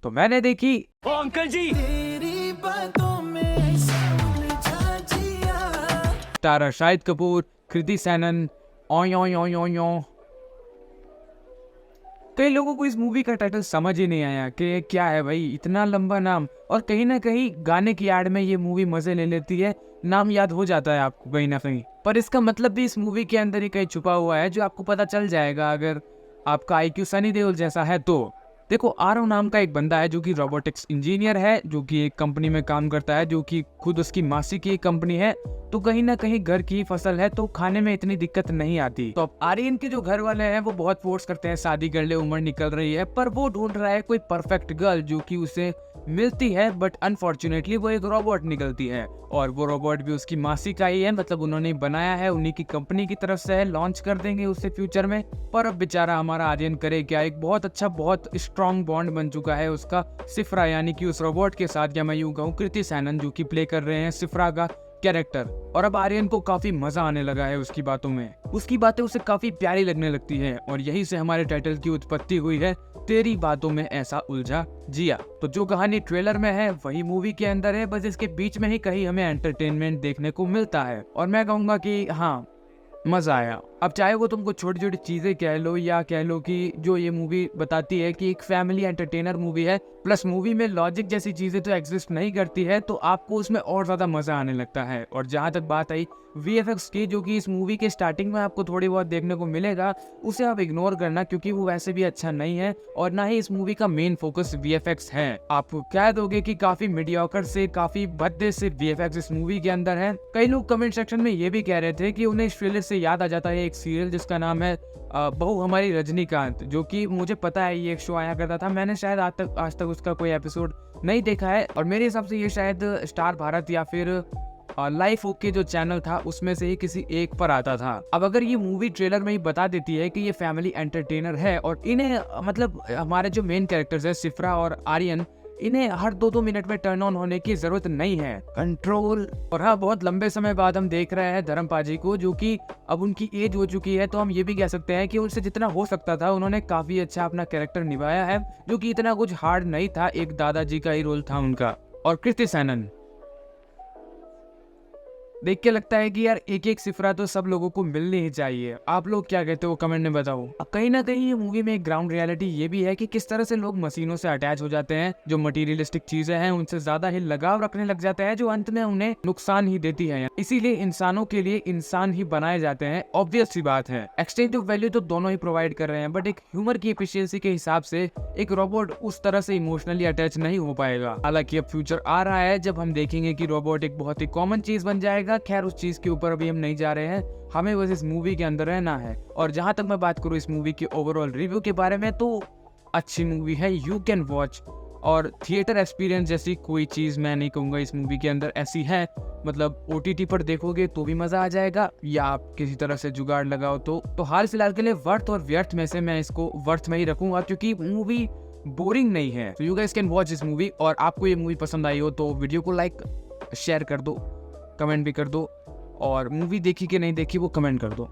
तो मैंने देखी। ओ अंकल जी, तारा शाहिद कपूर, कृति सैनन, ओय ओय ओय ओय ओय। कई लोगों को इस मूवी का टाइटल समझ ही नहीं आया कि क्या है भाई, इतना लंबा नाम। और कहीं ना कहीं गाने की आड़ में ये मूवी मजे ले लेती है, नाम याद हो जाता है आपको कहीं ना कहीं, पर इसका मतलब भी इस मूवी के अंदर ही कहीं छुपा हुआ है जो आपको पता चल जाएगा अगर आपका आईक्यू सनी देओल जैसा है तो। देखो, आरव नाम का एक बंदा है जो कि रोबोटिक्स इंजीनियर है, जो कि एक कंपनी में काम करता है, जो कि खुद उसकी मासी की एक कंपनी है। तो कहीं ना कहीं घर की फसल है तो खाने में इतनी दिक्कत नहीं आती। तो अब आर्यन के जो घर वाले हैं वो बहुत फोर्स करते हैं, शादी कर ले, उम्र निकल रही है, पर वो ढूंढ रहा है कोई परफेक्ट गर्ल जो कि उसे मिलती है, बट अनफॉर्चुनेटली वो एक रोबोट निकलती है। और वो रोबोट भी उसकी मासी का ही है, मतलब उन्होंने बनाया है, उन्हीं की कंपनी की तरफ से है, लॉन्च कर देंगे उसे फ्यूचर में। पर अब बेचारा हमारा आर्यन करे क्या, एक बहुत अच्छा, बहुत स्ट्रॉन्ग बॉन्ड बन चुका है उसका सिफ्रा यानी कि उस रोबोट के साथ, या मैं यूं कहूँ कृति सैनन जो कि प्ले कर रहे हैं सिफ्रा का कैरेक्टर। और अब आर्यन को काफी मजा आने लगा है उसकी बातों में, उसकी बातें उसे काफी प्यारी लगने लगती है, और यही से हमारे टाइटल की उत्पत्ति हुई है, तेरी बातों में ऐसा उलझा जिया। तो जो कहानी ट्रेलर में है वही मूवी के अंदर है, बस इसके बीच में ही कहीं हमें एंटरटेनमेंट देखने को मिलता है। और मैं कहूंगा कि हाँ, मजा आया। अब चाहे वो तुमको छोटी छोटी चीजें कह लो, या कह लो कि जो ये मूवी बताती है कि एक फैमिली एंटरटेनर मूवी है, प्लस मूवी में लॉजिक जैसी चीजें तो एग्जिस्ट नहीं करती है, तो आपको उसमें और ज्यादा मजा आने लगता है। और जहां तक बात आई VFX की, जो कि इस मूवी के स्टार्टिंग में आपको थोड़ी बहुत देखने को मिलेगा, उसे आप इग्नोर करना क्योंकि वो वैसे भी अच्छा नहीं है, और ना ही इस मूवी का मेन फोकस VFX है। आप कह दोगे कि काफी मीडियोकर से, काफी भद्दे से VFX इस मूवी के अंदर है। कई लोग कमेंट सेक्शन में ये भी कह रहे थे कि उन्हें इस ट्रेलर से याद आ जाता है एक सीरियल जिसका नाम है बहू हमारी रजनीकांत, जो कि मुझे पता है ये एक शो आया करता था, मैंने शायद आज तक उसका कोई एपिसोड नहीं देखा है, और मेरे हिसाब से ये शायद स्टार भारत या फिर लाइफ ओके जो चैनल था उसमें से ही किसी एक पर आता था। अब अगर ये मूवी ट्रेलर में ही बता देती है कि ये फैमिली एंटरटेनर है, और इन्हें मतलब हमारे जो मेन कैरेक्टर्स है सिफ्रा और आर्यन, इन्हें हर 2-2 मिनट में टर्न ऑन होने की जरूरत नहीं है, कंट्रोल। और हाँ, बहुत लंबे समय बाद हम देख रहे हैं धर्मपाजी को, जो कि अब उनकी एज हो चुकी है, तो हम ये भी कह सकते हैं कि उनसे जितना हो सकता था उन्होंने काफी अच्छा अपना कैरेक्टर निभाया है, जो कि इतना कुछ हार्ड नहीं था, एक दादाजी का ही रोल था उनका। और कृति सैनन देख के लगता है कि यार एक एक सिफरा तो सब लोगों को मिलनी ही चाहिए। आप लोग क्या कहते हो कमेंट में बताओ। अब कहीं ना कहीं ये मूवी में एक ग्राउंड रियलिटी ये भी है कि किस तरह से लोग मशीनों से अटैच हो जाते हैं, जो मटीरियलिस्टिक चीजें हैं उनसे ज्यादा ही लगाव रखने लग जाते हैं, जो अंत में उन्हें नुकसान ही देती है। इसीलिए इंसानों के लिए इंसान ही बनाए जाते हैं, ऑब्वियस सी बात है। एक्सचेंज ऑफ वैल्यू तो दोनों ही प्रोवाइड कर रहे हैं, बट एक ह्यूमर की एफिशिएंसी के हिसाब से एक रोबोट उस तरह से इमोशनली अटैच नहीं हो पाएगा। हालांकि अब फ्यूचर आ रहा है जब हम देखेंगे कि रोबोट एक बहुत ही कॉमन चीज बन जाएगा। खैर, उस चीज के ऊपर अभी हम नहीं जा रहे हैं, हमें बस इस मूवी के अंदर रहना है। और जहां तक मैं बात करूं इस मूवी के ओवरऑल रिव्यू के बारे में, तो अच्छी मूवी है, यू कैन वॉच। और थिएटर एक्सपीरियंस जैसी कोई चीज मैं नहीं कहूंगा इस मूवी के अंदर ऐसी है, मतलब OTT पर देखोगे तो भी मजा आ जाएगा, या आप किसी तरह से जुगाड़ लगाओ तो हाल फिलहाल के लिए वर्थ और व्यर्थ में से मैं इसको वर्थ में ही रखूंगा, क्योंकि मूवी बोरिंग नहीं है। तो you guys can watch this movie. और आपको ये मूवी पसंद आई हो तो वीडियो को लाइक शेयर कर दो, कमेंट भी कर दो, और मूवी देखी कि नहीं देखी वो कमेंट कर दो।